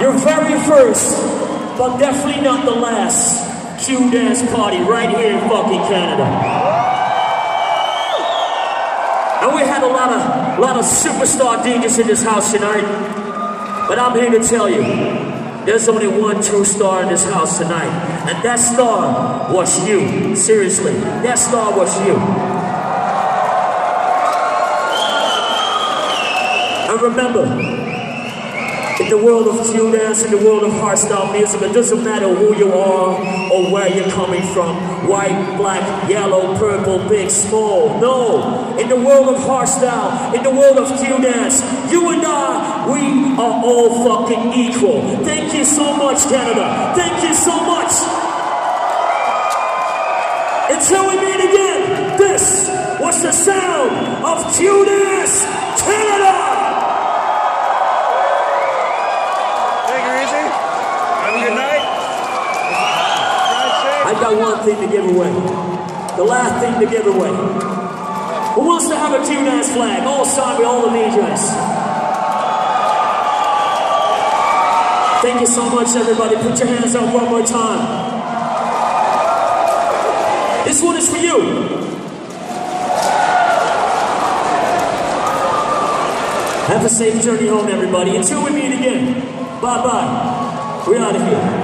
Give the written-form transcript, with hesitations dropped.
Your very first, but definitely not the last, Q dance party right here in fucking Canada. And we had a lot of superstar DJs in this house tonight. But I'm here to tell you, there's only one true star in this house tonight. And that star was you. Seriously, that star was you. And remember, in the world of Q dance, in the world of hardstyle music, it doesn't matter who you are or where you're coming from. White, black, yellow, purple, big, small. No, in the world of hardstyle, in the world of Q dance, you and I, we are all fucking equal. Thank you so much, Canada. Thank you so much. Until we meet again, this was the sound of Q dance Canada. I got one thing to give away. The last thing to give away. Who wants to have a Q dance flag? All signed with all the DJs. Thank you so much, everybody. Put your hands up one more time. This one is for you. Have a safe journey home, everybody. Until we meet again. Bye-bye. We're out of here.